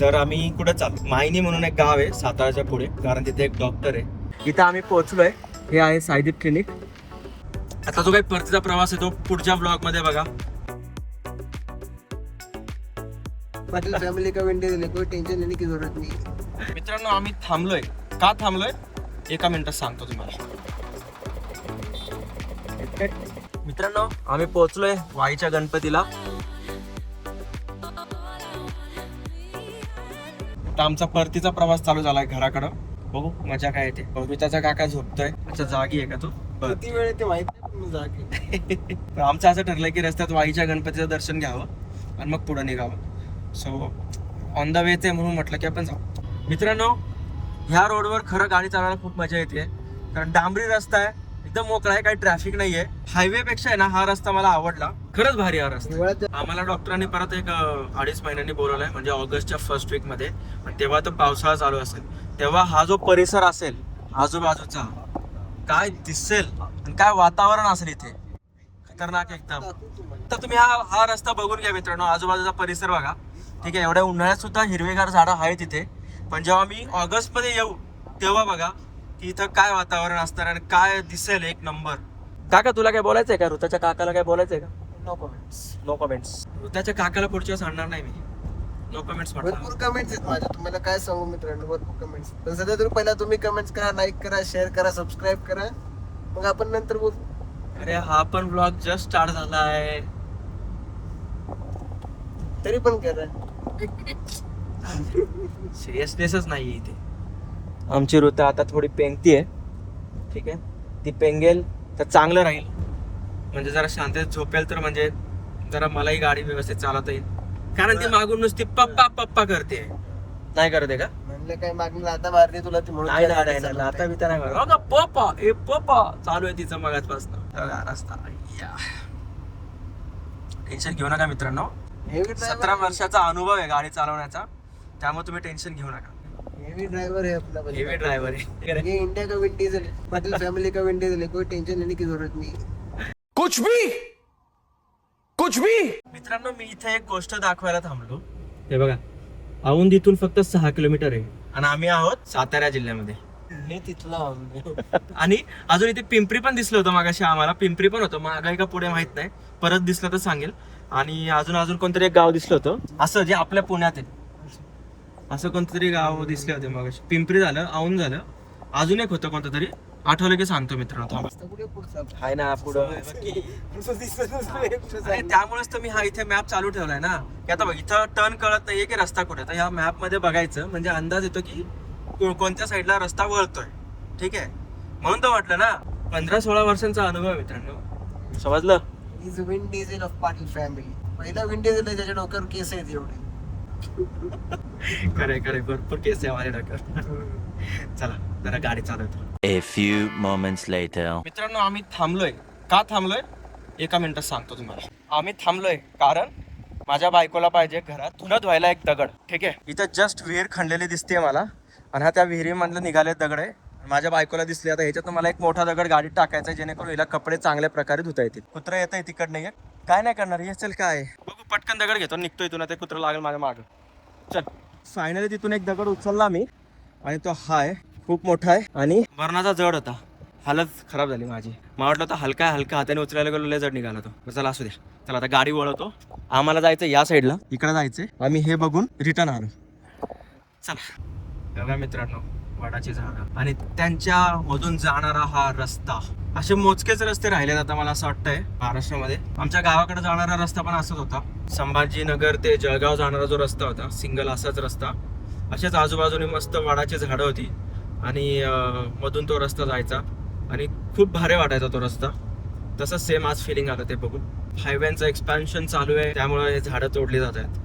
तर आम्ही कुठे चाललो, मायनी म्हणून एक गाव आहे साताराच्या पुढे, कारण तिथे एक डॉक्टर आहे. इथं आम्ही पोहोचलोय. हे आहे सायदीप क्लिनिक. आता जो काही परतीचा प्रवास आहे तो पुढच्या ब्लॉग मध्ये बघा. पाटील फॅमिली का विंडो दिले, कोई टेंशन लेने की जरूरत नहीं. मित्रांनो आम्ही थांबलोय. का थांबलोय एका मिनिटात सांगतो तुम्हाला. मित्रांनो आम्ही पोहोचलोय वाईच्या गणपतीला. आता आमचा परतीचा प्रवास चालू झालाय घराकडं. बघू मजा काय येते. बबीताचा काका झोपतोय. अच्छा जागी आहे का तू? किती वेळ ते माहित नाही पण जागे. आमचं असं ठरलंय की रस्त्यात वाईच्या गणपतीचं दर्शन घ्यावं आणि मग पुढे निघावं. सो ऑन द वेच आहे म्हणून म्हटलं की आपण जाऊ. मित्रांनो ह्या रोडवर खरं गाडी चालवायला खूप मजा येते, कारण डांबरी रस्ता आहे, एकदम मोकळा आहे, काही ट्रॅफिक नाहीये. हायवे पेक्षा आहे ना हा रस्ता मला आवडला. खरंच भारी हा रस्ता. आम्हाला डॉक्टरांनी परत एक 2.5 महिन्यांनी बोलवलंय, म्हणजे ऑगस्टच्या फर्स्ट वीक मध्ये. पण तेव्हा तो पावसाळा चालू असेल, तेव्हा हा जो परिसर असेल आजूबाजूचा काय दिसेल आणि काय वातावरण असेल इथे, खतरनाक एकदम. तर तुम्ही हा रस्ता बघून घ्या मित्रांनो. आजूबाजूचा परिसर बघा. ठीक आहे, एवढ्या उन्हाळ्यात सुद्धा हिरवेगार झाडं आहेत इथे. पण जेव्हा मी ऑगस्ट मध्ये येऊ तेव्हा बघा की इथं काय वातावरण असणार आणि काय दिसेल एक नंबर. काका तुला काय बोलायचंय का? ऋताच्या काकाला काय बोलायचंय का? No comments. No comments. ऋताच्या काकाला पुढच्या वेळेस आणणार नाही मी. नो कमेंट्स भरपूर कमेंट्स आहेत माझ्या, तुम्हाला काय सांगू मित्रांनो, भरपूर कमेंट्स. पण सध्या तुम्ही पहिला तुम्ही कमेंट्स करा, लाईक करा, शेअर करा, सबस्क्राईब करा, मग आपण नंतर बोलू. अरे हा पण ब्लॉग जस्ट स्टार्ट झालाय. तरी पण करा. सिरियसनेसच नाहीये इथे. आमची ऋता आता थोडी पेंगतीये. ठीक आहे, ती पेंगेल तर चांगलं राहील, म्हणजे जरा शांततेत झोपेल, तर म्हणजे जरा मलाही गाडी व्यवस्थित चालवता येईल. कारण ती मागून नुसती पप्पा पप्पा करते. नाही करते का? म्हणलं काय मागणी आता मारते तुला ती म्हणून नाही काय नाही नाही, आता मी तर नाही करत. बघा पप्पा ए पप्पा चालू आहे तिचं मगाचपासून रस्ता. टेन्शन घेऊ नका मित्रांनो. हेवी 17 वर्षाचा अनुभव आहे गाडी चालवण्याचा, त्यामुळे तुम्ही टेन्शन घेऊ नका. हेवी ड्राइवर है अपना. हेवी ड्रायव्हर आहे. ये इंडिया का विंड डीजल है, पाटिल फैमिली का विंड डीजल है, कोई टेंशन लेने की जरूरत नहीं. कुछ भी मित्रांनो मी इथे एक गोष्ट दाखवायला थांबलो. हे बघा, औंध इथून फक्त 6 किलोमीटर आहे आणि आम्ही आहोत सातारा जिल्ह्यामध्ये. हे तिथला आणि अजून इथे पिंपरी पण दिसलं होतं मागाशी आम्हाला. पिंपरी पण होतं, मागाई का पुढे माहित नाही, परत दिसलं तर सांगेल. आणि अजून कोणतरी एक गाव दिसलं होतं असं, जे आपल्या पुण्यात आहे असं कोणतरी गाव दिसले होते मागाशी. पिंपरी झालं, औंध झालं, अजून एक होतं कोणतं तरी, आठवलं की सांगतो मित्रांनो. हाय ना पुढं. त्यामुळेच तर मी हा इथे मॅप चालू ठेवलाय ना, की आता बघ इथं टर्न कळत नाहीये की रस्ता कुठे. तर ह्या मॅप मध्ये बघायचं, म्हणजे अंदाज येतो की कोणत्या साईडला रस्ता वळतोय. ठीक आहे, म्हणून तर म्हटलं ना, 15-16 वर्षांचा अनुभव आहे मित्रांनो. समजलं? Is wind diesel of Patil family. पहिला विंड डीजल आहे ज्याच्या डोक्यावर केस आहेत एवढे. खरे भरपूर केस आहे माझ्या डोक्यावर. चला जरा गाडी चालवतो. A few moments later. मित्रांनो आम्ही थांबलोय. का थांबलोय एका मिनिटात सांगतो तुम्हाला. आम्ही थांबलोय कारण माझ्या बायकोला पाहिजे घरात धुणं धुवायला एक दगड. ठीक आहे, इथं जस्ट विहीर खणलेली दिसते मला, आणि हा त्या विहिरीमधलं निघाले दगड आहे. माझ्या बायकोला दिसले. आता ह्याच्यात मला एक मोठा दगड गाडीत टाकायचा, जेणेकरून हिला कपडे चांगल्या प्रकारे धुता येतील. कुत्रं येत आहे तिकड नाही, काय नाही करणार. हे चल काय बघू, पटकन दगड घेतो, निघतो इथून. ते कुत्रं लागेल माझ्या मागं. चल, फायनली तिथून एक दगड उचलला मी, आणि तो हाय खूप मोठा आहे आणि मरणाचा जड होता. हालत खराब झाली माझी. मला वाटलं तर हलका हाताने उचलायला गेलो, लय जड निघाला तो. चला असू द्या. चला आता गाडी वळवतो. आम्हाला जायचं या साईडला, इकडे जायचंय. आम्ही हे बघून रिटर्न आलो. चला बघा मित्रांनो, वडाची झाडं आणि त्यांच्या मधून जाणारा हा रस्ता. असे मोजकेच रस्ते राहिलेत आता मला असं वाटतंय महाराष्ट्रामध्ये. आमच्या गावाकडे जाणारा रस्ता पण असाच होता. संभाजीनगर ते जळगाव जाणारा जो रस्ता होता, सिंगल असाच रस्ता. अशाच आजूबाजूने मस्त वडाची झाडं होती आणि मधून तो रस्ता जायचा आणि खूप भारी वाटायचा तो रस्ता. तसंच सेम आज फिलिंग आलं ते बघून. हायवेचं एक्सपॅन्शन चालू आहे, त्यामुळे हे झाडं तोडली जात आहेत.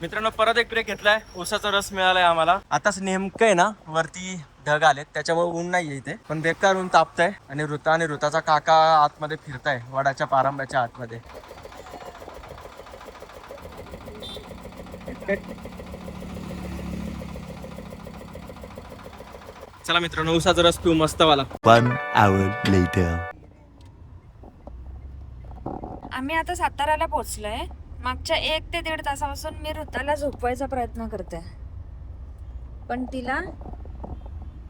मित्रांनो परत एक ब्रेक घेतलाय. ऊसाचा रस मिळालाय आम्हाला. आताच नेमकं आहे ना, वरती ढग आलेत, त्याच्यामुळे ऊन नाहीये इथे, पण बेकार ऊन तापतंय. आणि ऋताचा काका आतमध्ये फिरताय वडाच्या पारंब्याच्या आतमध्ये. चला मित्रांनो, ऊसाचा रस पिऊ मस्त वाला. 1 hour later. आम्ही आता साताराला पोहोचलोय. मागच्या 1 ते 1.5 तासापासून मी ऋताला झोपवायचा प्रयत्न करते, पण तिला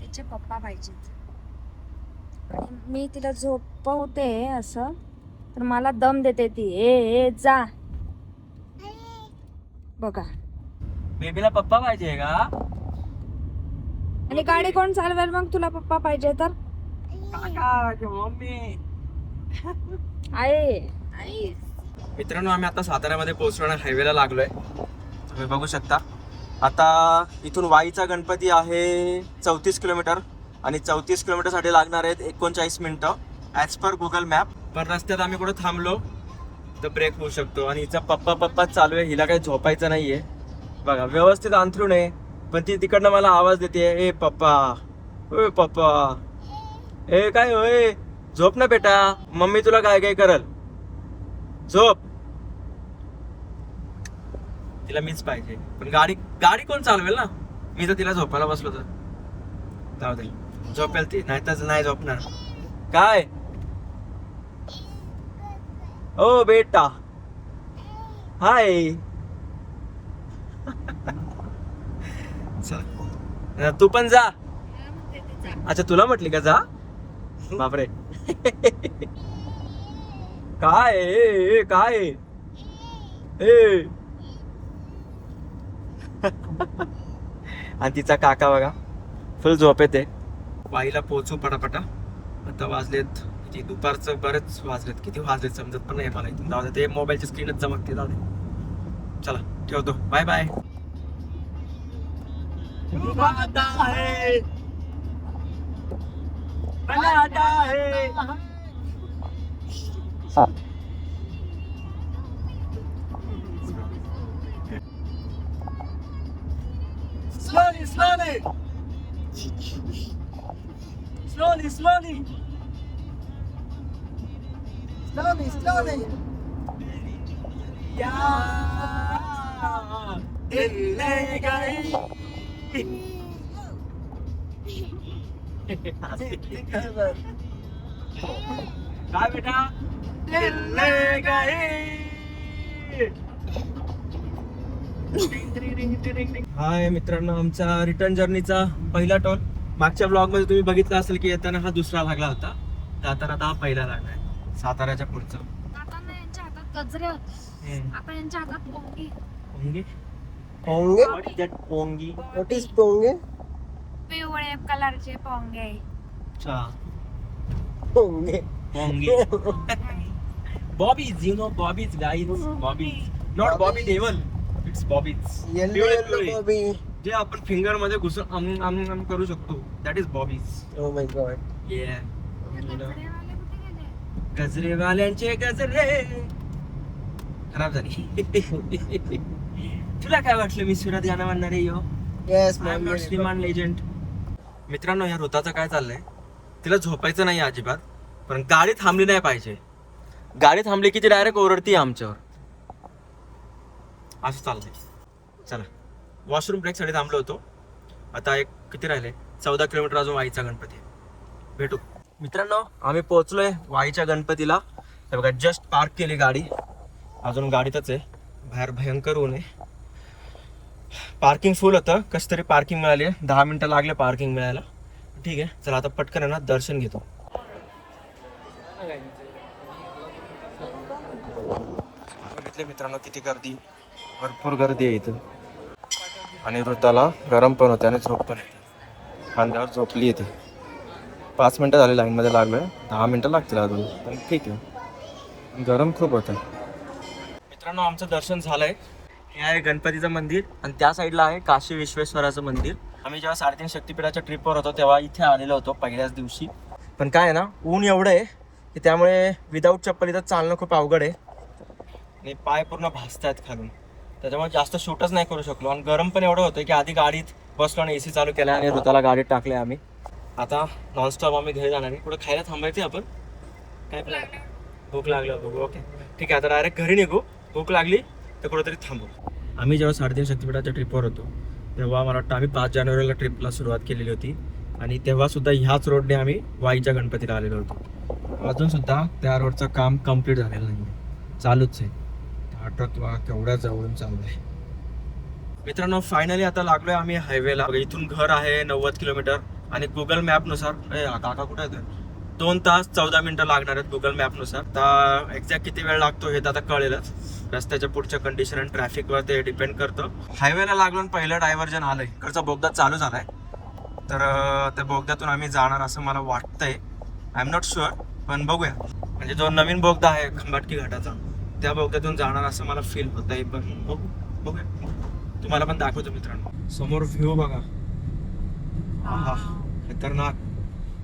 तिचे पप्पा पाहिजेत. आणि मी तिला झोपवते असं, तर मला दम देते ती. ए जा. बघा, बेबीला पप्पा पाहिजे का? आणि गाडी कोण चालवेल मग तुला पप्पा पाहिजे तर? मम्मी. आई. मित्रांनो, आम्ही आता साताऱ्यामध्ये पोहोचणार, हायवेला लागलोय. तुम्ही बघू शकता. आता इथून वाईचा गणपती आहे 34 किलोमीटर आणि 34 किलोमीटरसाठी लागणार आहेत 39 मिनिटं ॲज पर गुगल मॅप. पण रस्त्यात आम्ही कुठे थांबलो तर ब्रेक होऊ शकतो. आणि हिचा पप्पा चालू आहे, हिला काही झोपायचं नाहीये. बघा, व्यवस्थित अंथरूण आहे, पण ती तिकडनं मला आवाज देते, ए पप्पा, ओ पप्पा, ए काय होय, झोप ना बेटा, मम्मी तुला काय काय करल, झोप. तिला मीच पाहिजे, पण गाडी कोण चालवेल ना? मी तर तिला झोपायला बसलो तर जाऊ दे, झोपेल ती, नाही तर नाही झोपणार. काय ओ बेटा, हाय. तू पण जा. अच्छा, तुला म्हटली का जा? बापरे. काय काय ए. आणि तिचा काका बघा, फुल झोप येते. वाईला पोहोचू पटापटा. आता वाजलेत किती, दुपारचं बरेच वाजलेत, किती वाजलेत समजत पण नाही मला इथून. जाऊ दे, ते मोबाईलची स्क्रीनच चमकते. जाऊ दे, चला ठेवतो, बाय बाय. Slowly. काय बेटा? हाय मित्रांनो, आमचा रिटर्न जर्नीचा पहिला टोल. मागच्या ब्लॉग मध्ये तुम्ही बघितलं असेल की येताना हा दुसरा लागला होता, जाताना आता हा पहिला लागलाय. साताऱ्याच्या पुढचा. जाताना यांच्या हातात गजरे होते, आता यांच्या हातात pungi. Pungi? पोंगे? What is that pungi? What is पोंगे? पिवळे कलरचे पोंगे. अच्छा, पोंगे. Pungi. Bobbies, you know Bobbies, guys. Bobbies. Not Bobby Deol. It's Bobbies. Yellow Bobby. जे आपण फिंगर मध्ये घुसून आम करू शकतो, that is Bobby's. Oh my god. गजरेवाले कुठे गेले? गजरेवाल्यांचे गजरे. खराब झाली. तुला काय वाटलं मी सुरात गाणं म्हणणार आहे? Yes, I am not Shriman legend. मित्रांनो, या ऋताचं काय चाललंय, तिला झोपायचं नाही अजिबात, पण गाडी थांबली नाही पाहिजे. गाडी थांबली की ती डायरेक्ट ओरडती आमच्यावर. असं चाललंय. चला, वॉशरूम ब्रेकसाठी थांबलो होतो. आता एक किती राहिले, 14 किलोमीटर अजून वाईचा गणपती. भेटू मित्रांनो. आम्ही पोहोचलोय वाईच्या गणपतीला. हे बघा, जस्ट पार्क केली गाडी, अजून गाडीतच आहे. बाहेर भयंकर ऊन आहे. पार्किंग फुल होतं, कसं तरी पार्किंग मिळाली आहे. 10 मिनिटं लागले पार्किंग मिळायला. ठीक आहे, चला आता पटकन आहे ना दर्शन घेतो. बघितले मित्रांनो किती गर्दी, भरपूर गर्दी आहे इथं. आणि ऋताला गरम पण होते आणि झोप पण येते. खांद्यावर झोपली येते. 5 मिनटं झाले लाईनमध्ये लागलो आहे, 10 मिनटं लागतील अजून, पण ठीक आहे. गरम खूप होतं. मित्रांनो, आमचं दर्शन झालंय. हे आहे गणपतीचं मंदिर आणि त्या साईडला आहे काशी विश्वेश्वराचं मंदिर. आम्ही जेव्हा 3.5 शक्तिपीठाच्या ट्रिपवर होतो तेव्हा इथे आलेलो होतो पहिल्याच दिवशी. पण काय आहे ना, ऊन एवढं आहे की त्यामुळे विदाऊट चप्पल इथं चालणं खूप अवघड आहे आणि पाय पूर्ण भाजत आहेत खालून. त्याच्यामुळे जास्त शूटच नाही करू शकलो. आणि गरम पण एवढं होतं की आधी गाडीत बसलो आणि AC चालू केला आणि ऋताला गाडीत टाकले आम्ही. आता नॉनस्टॉप आम्ही घरी जाणार आहे. कुठं खायला थांबायचे आपण? काय प्लॅन? भूक लागलं बघू. ओके, ठीक आहे, आता डायरेक्ट घरी निघू. भूक लागली तर कुठेतरी थांबू. आम्ही जेव्हा 3.5 शक्तिपीठाच्या ट्रिपवर होतो तेव्हा मला वाटतं आम्ही 5 जानेवारीला ट्रिपला सुरुवात केलेली होती आणि तेव्हा सुद्धा ह्याच रोडने आम्ही वाईच्या गणपतीला आलेलो होतो. अजून सुद्धा त्या रोडचं काम कम्प्लीट झालेलं नाही, चालूच आहे. ट्रक केवढ्या जवळून चाललाय. मित्रांनो फायनली आता लागलोय आम्ही हायवेला. इथून घर आहे 90 किलोमीटर आणि गुगल मॅप नुसार काका कुठे आहेत 2 तास 14 मिनिटं लागणार आहेत गुगल मॅप नुसार. आता एक्झॅक्ट किती वेळ लागतो हे तर आता कळेलच. रस्त्याच्या पुढच्या कंडिशन आणि ट्रॅफिकवर ते डिपेंड करतं. हायवेला लागून पहिलं डायव्हर्जन आलंय. इकडचा बोगदा चालू झालाय तर त्या बोगद्यातून आम्ही जाणार असं मला वाटतंय. आय एम नॉट शुअर पण बघूया. म्हणजे जो नवीन बोगदा आहे खंबाटकी घाटाचा त्या बोगद्यातून जाणार असं मला फील होत आहे. पण बघूया तुम्हाला पण दाखवतो मित्रांनो. समोर व्ह्यू बघा. आहा खतरनाक.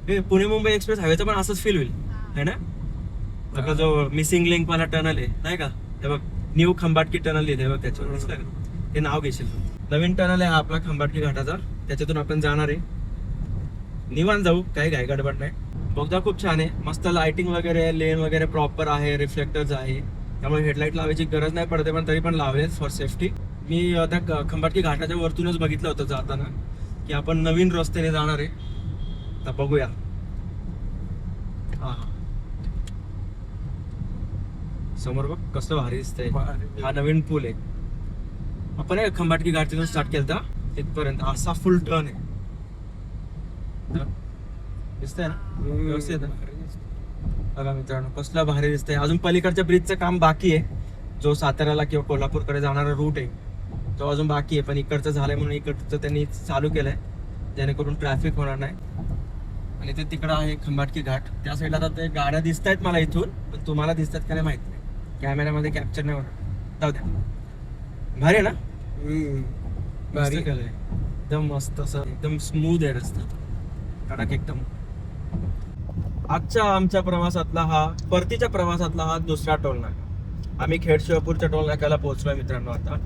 हे पुणे मुंबई एक्सप्रेस हायवेचा पण असंच फील होईल है ना. आपला जो मिसिंग लिंक वाला टनल आहे नाही का ते बघ न्यू खंबाटकी टनल आहे बघ त्याच्यावर दिसलं का ते नाव घेशील. नवीन टनल आहे आपला खंबाटकी घाटाचा त्याच्यातून आपण जाणार आहे. निवांत जाऊ काही घाई गडबड नाही. बोगदा खूप छान आहे. मस्त लाइटिंग वगैरे लेन वगैरे प्रॉपर आहे. रिफ्लेक्टर्स आहे त्यामुळे हेडलाईट लावायची गरज नाही पडते पण तरी पण लावलेच फॉर सेफ्टी. मी त्या खंबाटकी घाटाच्या वरतूनच बघितलं होतं जाताना की आपण नवीन रस्त्याने जाणार आहे. आता बघूया. हा समोर बघ कसं भारी दिसतंय. हा नवीन पूल आहे. आपण खंबाटकी घाट तिथून स्टार्ट केलता तिथपर्यंत असा फुल टर्न आहे. दिसतंय ना व्यवस्थित बघा मित्रांनो कसला भारी दिसतंय. अजून पलीकडच्या ब्रिजचं काम बाकी आहे. जो साताऱ्याला किंवा कोल्हापूरकडे जाणारा रूट आहे तो अजून बाकी आहे पण इकडचं झालंय म्हणून इकडचं त्यांनी चालू केलंय जेणेकरून ट्रॅफिक होणार नाही. आणि ते तिकडं आहे खंबाटकी घाट. त्या साईडला आता ते गाड्या दिसत आहेत मला इथून पण तुम्हाला दिसतात का नाही माहित नाही. कॅमेऱ्यामध्ये कॅप्चर नाही होणार. जाऊ द्या. भारी आहे ना. भारी केलंय एकदम मस्त असं एकदम स्मूथ आहे रस्ता कडक एकदम. आजच्या आमच्या प्रवासातला हा परतीच्या प्रवासातला हा दुसरा टोल नाका. आम्ही खेड शिवापूरच्या टोल नाक्याला पोहोचलोय मित्रांनो. आता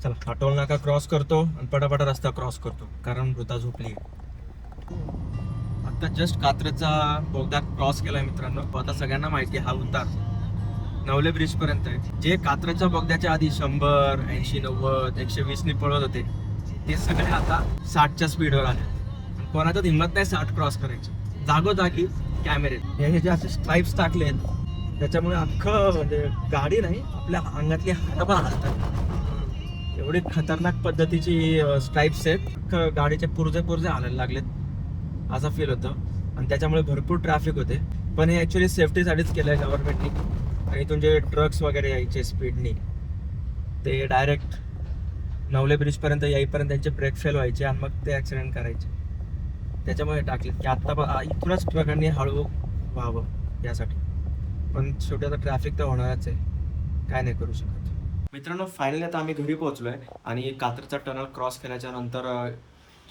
चला हा टोल नाका क्रॉस करतो आणि पटापटा रस्ता क्रॉस करतो कारण मृता झोपली. आता जस्ट कात्रजचा बोगदा क्रॉस केलाय मित्रांनो. आता सगळ्यांना माहिती आहे हा उतार नवले ब्रिज पर्यंत आहे. जे कात्रजच्या बोगद्याच्या आधी 100, 80, 90, 120 ने पळत होते ते सगळे आता 60च्या स्पीडवर आले. कोणाच्यात हिंमत नाही 60 क्रॉस करायची. जागोजागी कॅमेरे हे जे असे स्ट्राईप्स टाकले आहेत त्याच्यामुळे अख्खं म्हणजे गाडी नाही आपल्या अंगातली हाडं पण हलतात. एवढी खतरनाक पद्धतीची स्ट्राईप्स आहेत. अख्खं गाडीचे पुरजे हालायला लागलेत असं फील होतं. आणि त्याच्यामुळे भरपूर ट्रॅफिक होते. पण हे ॲक्च्युली सेफ्टीसाठीच केलं आहे गव्हर्नमेंटनी. आणि इथून जे ट्रक्स वगैरे यायचे स्पीडनी ते डायरेक्ट नवले ब्रिजपर्यंत येईपर्यंत त्यांचे ब्रेक फेल व्हायचे आणि मग ते ॲक्सिडेंट करायचे. त्याच्यामुळे टाकले की आत्ता इथूनच ट्रकांनी हळू व्हावं यासाठी. पण शेवटी आता ट्रॅफिक तर होणारच आहे काय नाही करू शकत. मित्रांनो फायनली आता आम्ही घरी पोहोचलोय आणि कात्रजचा टनल क्रॉस केल्याच्या नंतर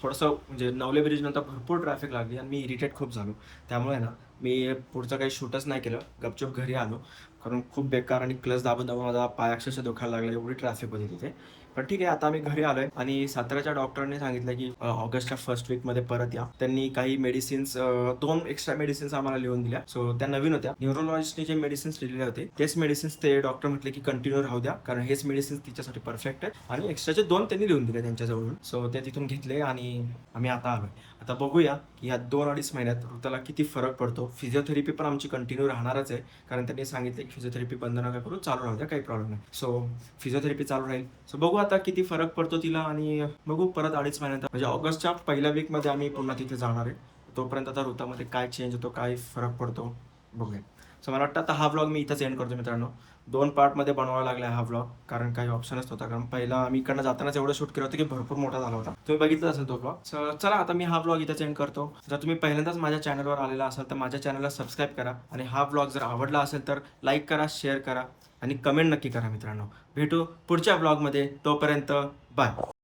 थोडंसं म्हणजे नवले ब्रिज नंतर भरपूर ट्रॅफिक लागली आणि मी इरिटेट खूप झालो. त्यामुळे ना मी पुढचं काही शूटच नाही केलं. गपचूप घरी आलो कारण खूप बेकार आणि क्लच दाबून माझा पाय अक्षरशः दुखायला लागला एवढी ट्रॅफिक होती तिथे. पण ठीक आहे आता आम्ही घरी आलोय आणि साताऱ्याच्या डॉक्टरने सांगितलं की ऑगस्टच्या फर्स्ट वीकमध्ये परत या. त्यांनी काही मेडिसिन्स 2 एक्स्ट्रा मेडिसिन्स आम्हाला लिहून दिल्या. सो त्या नवीन होत्या. न्यूरोलॉजिस्टने जे मेडिसिन्स लिहिलेले होते तेच मेडिसिन्स ते डॉक्टर म्हटले की कंटिन्यू राहू द्या कारण हेच मेडिसिन्स तिच्यासाठी परफेक्ट आहेत. आणि एक्स्ट्राचे 2 त्यांनी लिहून दिले त्यांच्याजवळून. सो ते तिथून घेतले आणि आम्ही आता आलोय. आता बघूया की या 2-2.5 महिन्यात ऋताला किती फरक पडतो. फिजिओथेरपी पण आमची कंटिन्यू राहणारच आहे कारण त्यांनी सांगितले की फिजिओथेरपी बंद नका करू चालू राहू द्या काही प्रॉब्लेम नाही. सो फिजिओथेरपी चालू राहील. सो बघू आता किती फरक पडतो तिला आणि बघू परत 2.5 महिन्यात म्हणजे ऑगस्टच्या पहिल्या वीकमध्ये आम्ही पुन्हा तिथे जाणार आहे. तोपर्यंत आता ऋतामध्ये काय चेंज होतो काय फरक पडतो बघूया. सो मला वाटतं आता हा व्लॉग मी इथंच एंड करतो मित्रांनो. 2 पार्टमध्ये बनवावा लागला हा व्लॉग कारण काही ऑप्शनच नव्हता. कारण पहिला आम्ही इकडनं जातानाच एवढं शूट केलं होतं की भरपूर मोठा झाला होता. तुम्ही बघितलं असेल तो व्लॉग. सो चला आता मी हा व्लॉग इथंच एंड करतो. जर तुम्ही पहिल्यांदाच माझ्या चॅनलवर आलेला असाल तर माझ्या चॅनलला सबस्क्राईब करा आणि हा व्लॉग जर आवडला असेल तर लाईक करा शेअर करा आणि कमेंट नक्की करा मित्रांनो. भेटू पुढच्या व्लॉगमध्ये. तोपर्यंत बाय.